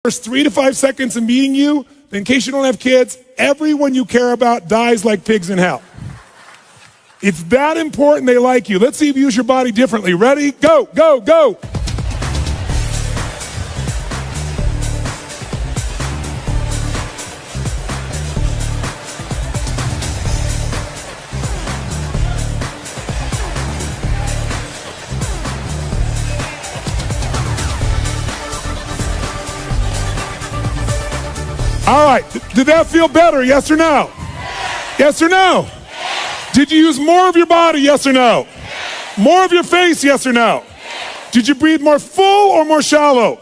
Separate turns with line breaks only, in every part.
first 3 to 5 seconds of meeting you, in case you don't have kids, everyone you care about dies like pigs in hell. It's that important they like you. Let's see if you use your body differently. Ready? Go, go, go. All right, did that feel better, yes or no? Yes or no? Did you use more of your body, yes or no? More of your face, yes or no? Did you breathe more full or more shallow?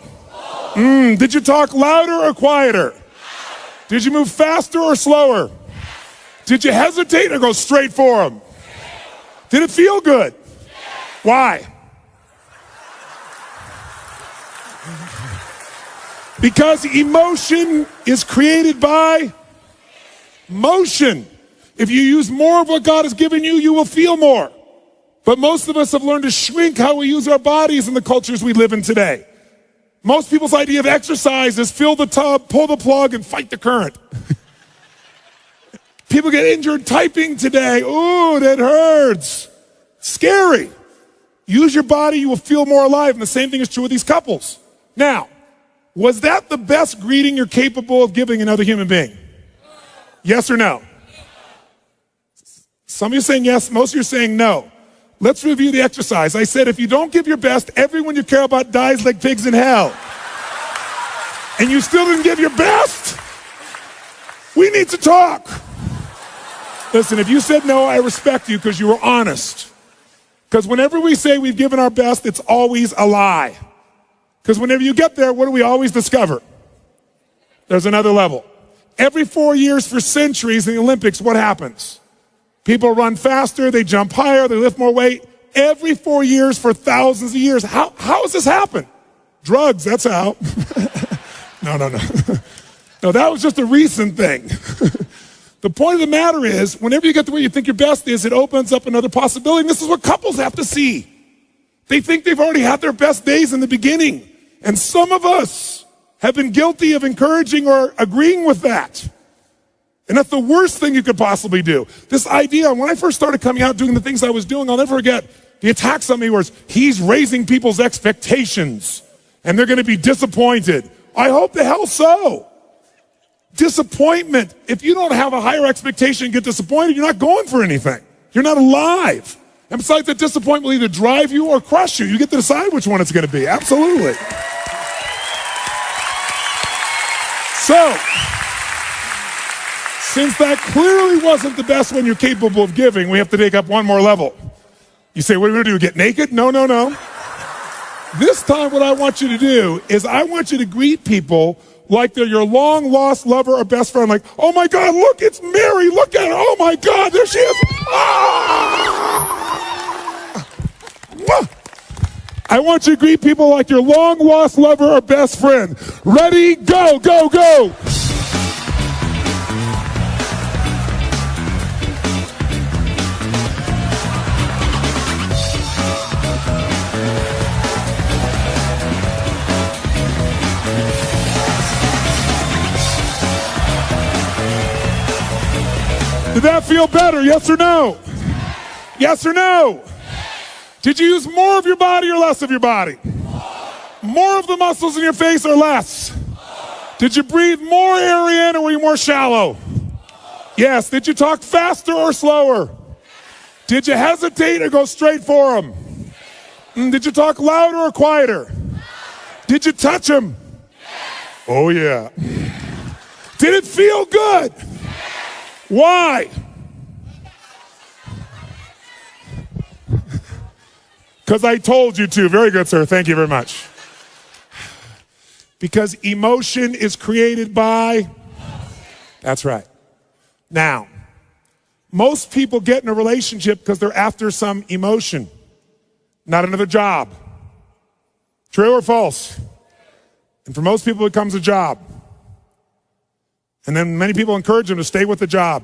Did you talk louder or quieter? Did you move faster or slower? Did you hesitate or go straight for them? Did it feel good? Why? Because emotion is created by motion. If you use more of what God has given you, you will feel more. But most of us have learned to shrink how we use our bodies in the cultures we live in today. Most people's idea of exercise is fill the tub, pull the plug, and fight the current. People get injured typing today. Ooh, that hurts. Scary. Use your body, you will feel more alive. And the same thing is true with these couples. Now, was that the best greeting you're capable of giving another human being? Yes or no? Some of you are saying yes, most of you are saying no. Let's review the exercise. I said if you don't give your best, everyone you care about dies like pigs in hell. And you still didn't give your best? We need to talk. Listen, if you said no, I respect you because you were honest. Because whenever we say we've given our best, it's always a lie. Because whenever you get there, what do we always discover? There's another level. Every 4 years for centuries in the Olympics, what happens? People run faster, they jump higher, they lift more weight. Every 4 years for thousands of years. How has this happened? Drugs, that's how. No. No, that was just a recent thing. The point of the matter is, whenever you get to where you think your best is, it opens up another possibility. And this is what couples have to see. They think they've already had their best days in the beginning. And some of us have been guilty of encouraging or agreeing with that. And that's the worst thing you could possibly do. This idea, when I first started coming out doing the things I was doing, I'll never forget, the attacks on me was, he's raising people's expectations and they're going to be disappointed. I hope the hell so. Disappointment. If you don't have a higher expectation and get disappointed, you're not going for anything. You're not alive. And besides, that disappointment will either drive you or crush you. You get to decide which one it's going to be. Absolutely. So, since that clearly wasn't the best one you're capable of giving, we have to take up one more level. You say, what are we going to do, get naked? No. This time what I want you to do is I want you to greet people like they're your long-lost lover or best friend. Like, oh my God, look, it's Mary. Look at her. Oh my God, there she is. Ah! I want you to greet people like your long-lost lover or best friend. Ready, go, go, go. Did that feel better, yes or no? Yes or no? Did you use more of your body or less of your body? More of the muscles in your face or less? Did you breathe more air in or were you more shallow? Yes. Did you talk faster or slower? Did you hesitate or go straight for them? Did you talk louder or quieter? Did you touch them? Oh yeah. Did it feel good? Why? Because I told you to. Very good, sir. Thank you very much. Because emotion is created by... That's right. Now, most people get in a relationship because they're after some emotion, not another job. True or false? And for most people, it becomes a job. And then many people encourage them to stay with the job,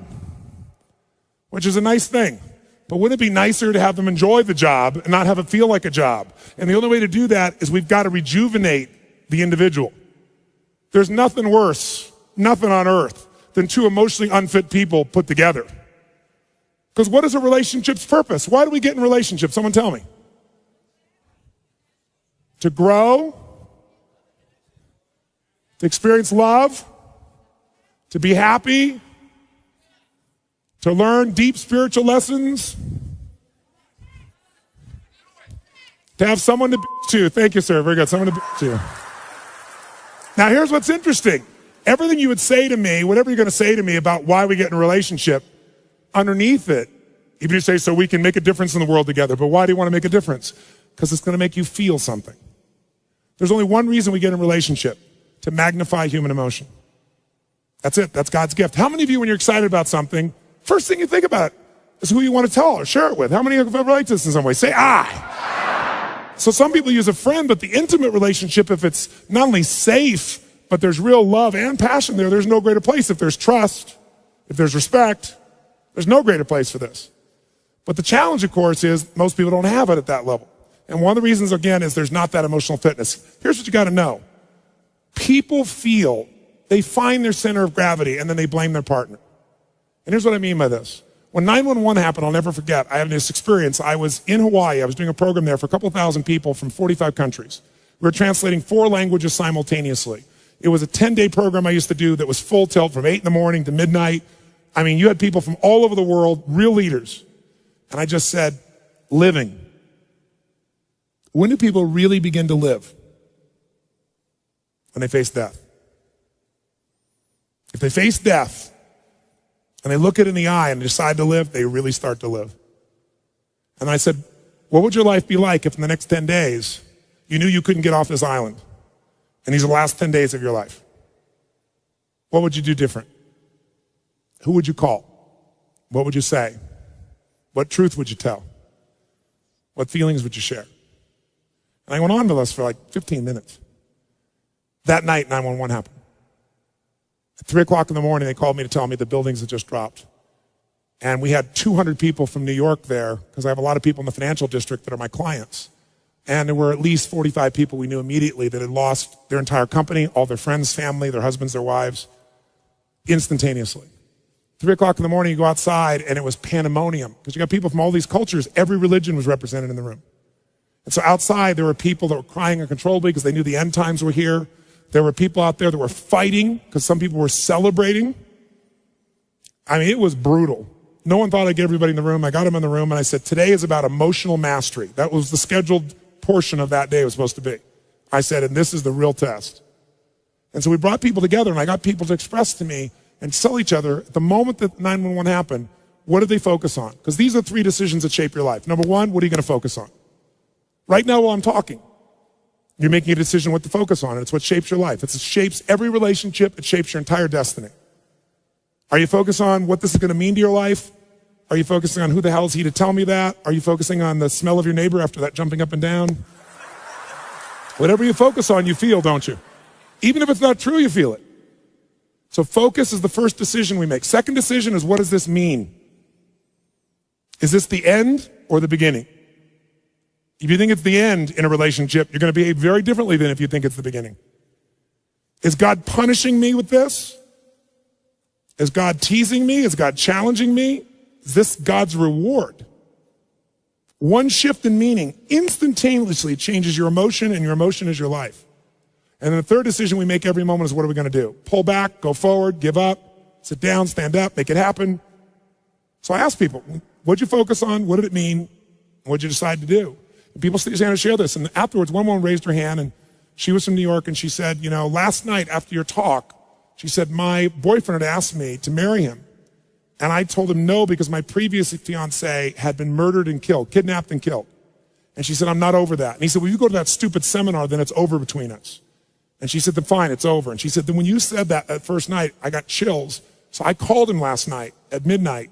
which is a nice thing. But wouldn't it be nicer to have them enjoy the job and not have it feel like a job? And the only way to do that is we've got to rejuvenate the individual. There's nothing worse, nothing on earth, than two emotionally unfit people put together. Because what is a relationship's purpose? Why do we get in relationships? Someone tell me. To grow, to experience love, to be happy, to learn deep spiritual lessons, to have someone to be to. Thank you, sir. Very good. Someone to be to. Now, here's what's interesting. Everything you would say to me, whatever you're going to say to me about why we get in a relationship, underneath it, even if you say, so we can make a difference in the world together. But why do you want to make a difference? Because it's going to make you feel something. There's only one reason we get in a relationship: to magnify human emotion. That's it. That's God's gift. How many of you, when you're excited about something, first thing you think about is who you want to tell or share it with? How many of you have relate to this in some way? Say, I. So some people use a friend, but the intimate relationship, if it's not only safe, but there's real love and passion there, there's no greater place. If there's trust, if there's respect, there's no greater place for this. But the challenge, of course, is most people don't have it at that level. And one of the reasons, again, is there's not that emotional fitness. Here's what you got to know. People feel they find their center of gravity and then they blame their partner. And here's what I mean by this. When 911 happened, I'll never forget, I had this experience. I was in Hawaii. I was doing a program there for a couple thousand people from 45 countries. We were translating 4 languages simultaneously. It was a 10-day program I used to do that was full tilt from 8 in the morning to midnight. I mean, you had people from all over the world, real leaders. And I just said, living. When do people really begin to live? When they face death. If they face death and they look it in the eye and decide to live, they really start to live. And I said, what would your life be like if in the next 10 days you knew you couldn't get off this island and these are the last 10 days of your life? What would you do different? Who would you call? What would you say? What truth would you tell? What feelings would you share? And I went on with us for like 15 minutes. That night, 911 happened. At 3 o'clock in the morning, they called me to tell me the buildings had just dropped. And we had 200 people from New York there, because I have a lot of people in the financial district that are my clients. And there were at least 45 people we knew immediately that had lost their entire company, all their friends, family, their husbands, their wives, instantaneously. 3 o'clock in the morning, you go outside, and it was pandemonium, because you got people from all these cultures. Every religion was represented in the room. And so outside, there were people that were crying uncontrollably because they knew the end times were here. There were people out there that were fighting because some people were celebrating. I mean, it was brutal. No one thought I'd get everybody in the room. I got them in the room, and I said, today is about emotional mastery. That was the scheduled portion of that day it was supposed to be. I said, and this is the real test. And so we brought people together, and I got people to express to me and tell each other, at the moment that 911 happened, what did they focus on? Because these are 3 decisions that shape your life. Number 1, what are you going to focus on? Right now while I'm talking, you're making a decision what to focus on, and it's what shapes your life. It shapes every relationship. It shapes your entire destiny. Are you focused on what this is going to mean to your life? Are you focusing on who the hell is he to tell me that? Are you focusing on the smell of your neighbor after that jumping up and down? Whatever you focus on, you feel, don't you? Even if it's not true, you feel it. So focus is the first decision we make. Second decision is, what does this mean? Is this the end or the beginning? If you think it's the end in a relationship, you're going to behave very differently than if you think it's the beginning. Is God punishing me with this? Is God teasing me? Is God challenging me? Is this God's reward? One shift in meaning instantaneously changes your emotion, and your emotion is your life. And then the third decision we make every moment is, what are we going to do? Pull back, go forward, give up, sit down, stand up, make it happen. So I ask people, what'd you focus on? What did it mean? What'd you decide to do? And people stand and share this. And afterwards, one woman raised her hand, and she was from New York, and she said, you know, last night after your talk, she said, my boyfriend had asked me to marry him. And I told him no, because my previous fiance had been murdered and killed, kidnapped and killed. And she said, I'm not over that. And he said, well, you go to that stupid seminar, then it's over between us. And she said, then fine, it's over. And she said, then when you said that first night, I got chills. So I called him last night at midnight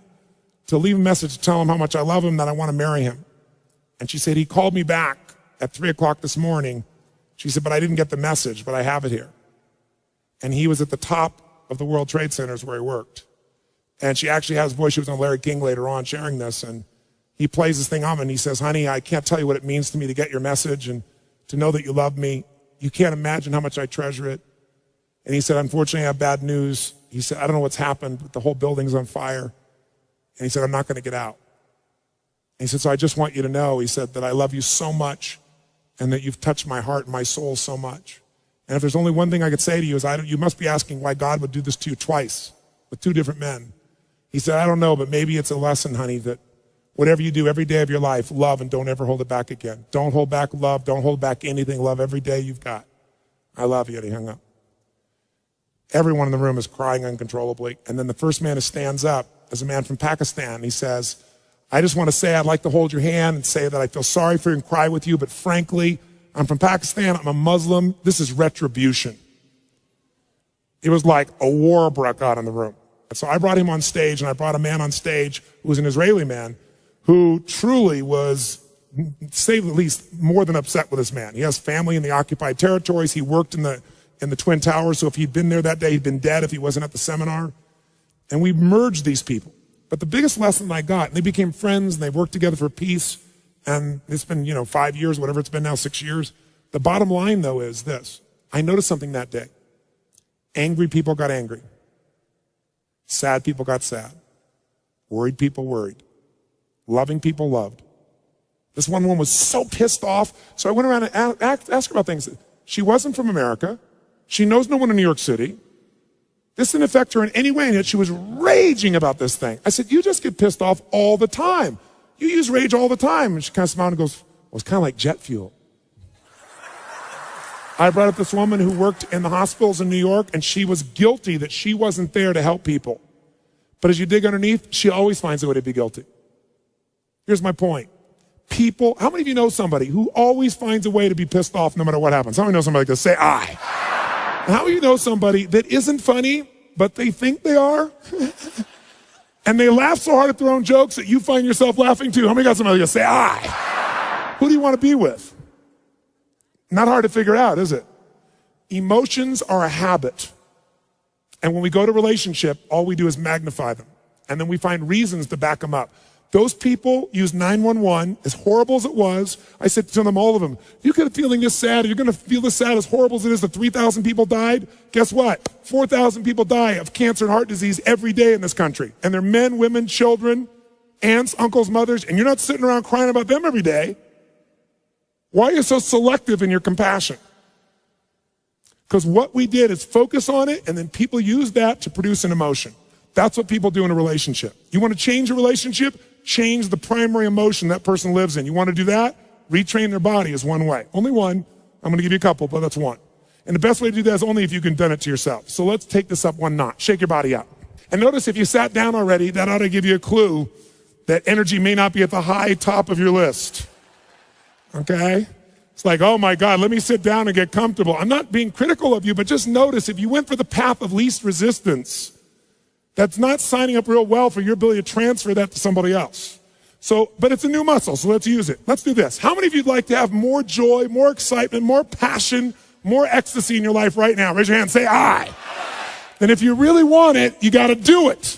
to leave a message to tell him how much I love him, that I want to marry him. And she said, he called me back at 3 o'clock this morning. She said, but I didn't get the message, but I have it here. And he was at the top of the World Trade Centers where he worked. And she actually has his voice. She was on Larry King later on sharing this. And he plays this thing on, and he says, honey, I can't tell you what it means to me to get your message and to know that you love me. You can't imagine how much I treasure it. And he said, unfortunately, I have bad news. He said, I don't know what's happened, but the whole building's on fire. And he said, I'm not going to get out. And he said, so I just want you to know, he said, that I love you so much and that you've touched my heart and my soul so much. And if there's only one thing I could say to you is, you must be asking why God would do this to you twice with two different men. He said, I don't know, but maybe it's a lesson, honey, that whatever you do every day of your life, love and don't ever hold it back again. Don't hold back love. Don't hold back anything. Love every day you've got. I love you. And he hung up. Everyone in the room is crying uncontrollably. And then the first man who stands up is a man from Pakistan. He says, I just want to say I'd like to hold your hand and say that I feel sorry for you and cry with you, but frankly, I'm from Pakistan. I'm a Muslim. This is retribution. It was like a war broke out in the room. And so I brought him on stage, and I brought a man on stage who was an Israeli man who truly was, to say the least, more than upset with this man. He has family in the occupied territories. He worked in the Twin Towers, so if he'd been there that day, he'd been dead if he wasn't at the seminar. And we merged these people. But the biggest lesson I got, and they became friends, and they worked together for peace, and it's been, 5 years, whatever it's been now, 6 years. The bottom line, though, is this. I noticed something that day. Angry people got angry. Sad people got sad. Worried people worried. Loving people loved. This one woman was so pissed off, so I went around and asked her about things. She wasn't from America. She knows no one in New York City. This didn't affect her in any way, and yet she was raging about this thing. I said, you just get pissed off all the time. You use rage all the time. And she kind of smiled and goes, well, it's kind of like jet fuel. I brought up this woman who worked in the hospitals in New York, and she was guilty that she wasn't there to help people. But as you dig underneath, she always finds a way to be guilty. Here's my point. People, how many of you know somebody who always finds a way to be pissed off no matter what happens? How many know somebody like this? Say, I. And how many of you know somebody that isn't funny, but they think they are? And they laugh so hard at their own jokes that you find yourself laughing too. How many got somebody like this? Say, I. Who do you want to be with? Not hard to figure out, is it? Emotions are a habit. And when we go to relationship, all we do is magnify them. And then we find reasons to back them up. Those people use 911, as horrible as it was. I said to them, all of them, you could be feeling this sad, you're going to feel this sad, as horrible as it is that 3,000 people died. Guess what? 4,000 people die of cancer and heart disease every day in this country. And they're men, women, children, aunts, uncles, mothers, and you're not sitting around crying about them every day. Why are you so selective in your compassion? Because what we did is focus on it, and then people use that to produce an emotion. That's what people do in a relationship. You want to change a relationship? Change the primary emotion that person lives in. You want to do that? Retrain their body is one way. Only one. I'm going to give you a couple, but that's one. And the best way to do that is only if you can done it to yourself. So let's take this up one notch. Shake your body out. And notice if you sat down already, that ought to give you a clue that energy may not be at the high top of your list. Okay? It's like, oh my God, let me sit down and get comfortable. I'm not being critical of you, but just notice if you went for the path of least resistance, that's not signing up real well for your ability to transfer that to somebody else. So, but it's a new muscle, so let's use it. Let's do this. How many of you'd like to have more joy, more excitement, more passion, more ecstasy in your life right now? Raise your hand, say I. And if you really want it, you got to do it.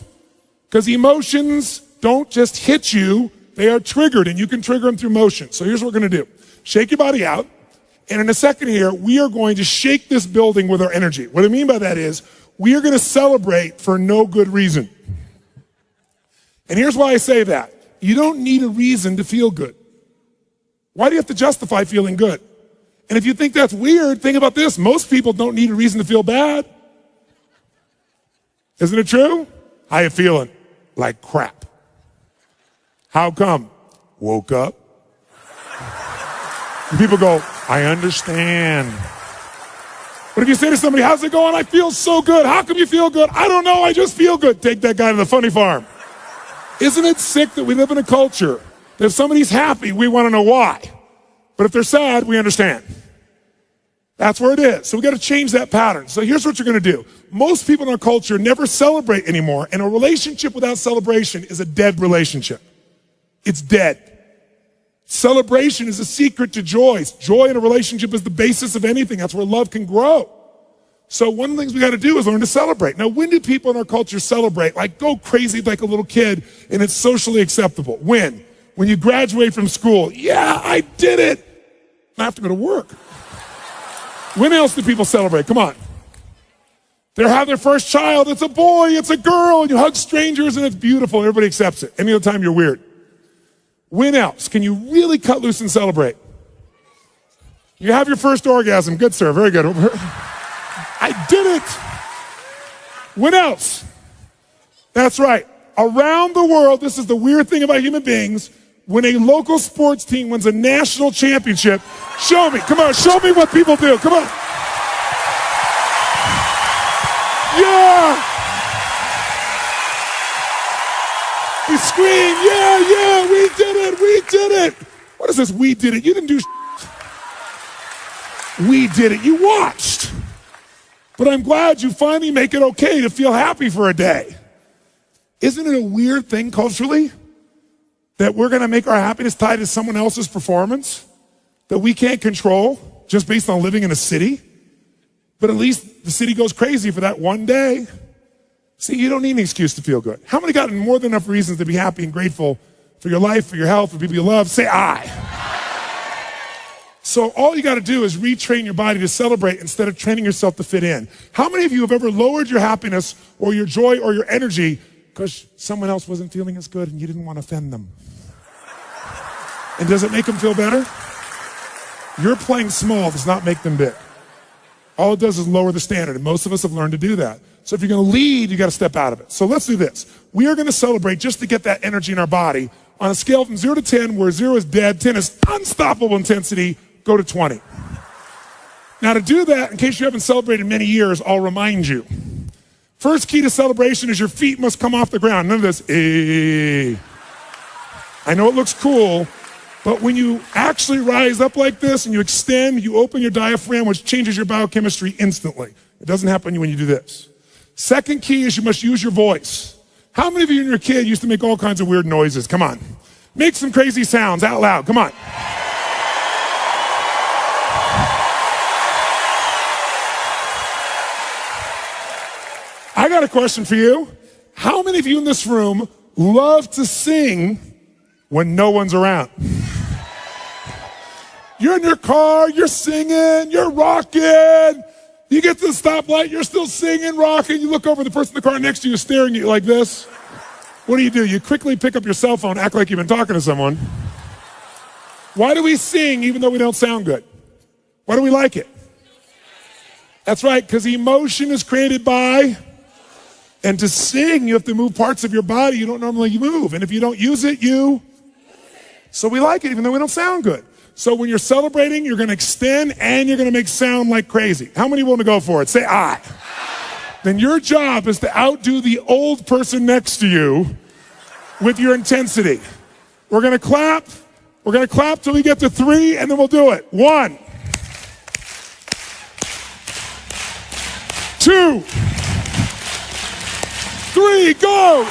Because emotions don't just hit you, they are triggered, and you can trigger them through motion. So here's what we're going to do. Shake your body out, and in a second here, we are going to shake this building with our energy. What I mean by that is, we are going to celebrate for no good reason. And here's why I say that. You don't need a reason to feel good. Why do you have to justify feeling good? And if you think that's weird, think about this. Most people don't need a reason to feel bad. Isn't it true? How you feeling? Like crap. How come? Woke up. And people go, I understand. But if you say to somebody, how's it going? I feel so good. How come you feel good? I don't know. I just feel good. Take that guy to the funny farm. Isn't it sick that we live in a culture that if somebody's happy, we want to know why. But if they're sad, we understand. That's where it is. So we got to change that pattern. So here's what you're going to do. Most people in our culture never celebrate anymore. And a relationship without celebration is a dead relationship. It's dead. Celebration is a secret to joy. Joy in a relationship is the basis of anything. That's where love can grow. So one of the things we got to do is learn to celebrate. Now, when do people in our culture celebrate? Like go crazy like a little kid and it's socially acceptable. When? When you graduate from school. Yeah, I did it. I have to go to work. When else do people celebrate? Come on. They have their first child. It's a boy, it's a girl, and you hug strangers, and it's beautiful. Everybody accepts it. Any other time, you're weird. When else can you really cut loose and celebrate? You have your first orgasm. Good, sir. Very good. I did it. When else? That's right. Around the world, this is the weird thing about human beings, when a local sports team wins a national championship, show me. Come on, show me what people do. Come on. Yeah! We scream, yeah, we did it. What is this, we did it? You didn't do We did it, you watched. But I'm glad you finally make it okay to feel happy for a day. Isn't it a weird thing culturally that we're gonna make our happiness tied to someone else's performance that we can't control just based on living in a city? But at least the city goes crazy for that one day. See, you don't need an excuse to feel good. How many got more than enough reasons to be happy and grateful for your life, for your health, for people you love? Say I. So all you gotta do is retrain your body to celebrate instead of training yourself to fit in. How many of you have ever lowered your happiness or your joy or your energy because someone else wasn't feeling as good and you didn't want to offend them? And does it make them feel better? Your playing small does not make them big. All it does is lower the standard, and most of us have learned to do that. So if you're gonna lead, you gotta step out of it. So let's do this. We are gonna celebrate just to get that energy in our body. On a scale from 0 to 10, where 0 is dead, 10 is unstoppable intensity, go to 20. Now to do that, in case you haven't celebrated in many years, I'll remind you. First key to celebration is your feet must come off the ground. None of this, I know it looks cool, but when you actually rise up like this and you extend, you open your diaphragm, which changes your biochemistry instantly. It doesn't happen when you do this. Second key is you must use your voice. How many of you and your kid used to make all kinds of weird noises? Come on. Make some crazy sounds out loud. Come on. I got a question for you. How many of you in this room love to sing when no one's around? You're in your car, you're singing, you're rocking. You get to the stoplight, you're still singing, rocking. You look over, the person in the car next to you is staring at you like this. What do? You quickly pick up your cell phone, act like you've been talking to someone. Why do we sing even though we don't sound good? Why do we like it? That's right, because emotion is created by, and to sing, you have to move parts of your body you don't normally move. And if you don't use it, so we like it even though we don't sound good. So when you're celebrating, you're gonna extend and you're gonna make sound like crazy. How many want to go for it? Say I. Then your job is to outdo the old person next to you with your intensity. We're gonna clap till we get to 3, and then we'll do it. 1, 2, 3, go!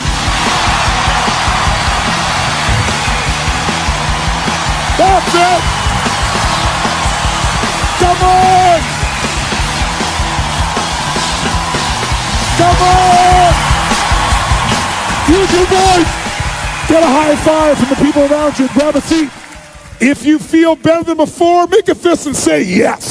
That's it! Come on! Come on! Use your voice! Get a high five from the people around you. Grab a seat. If you feel better than before, make a fist and say yes.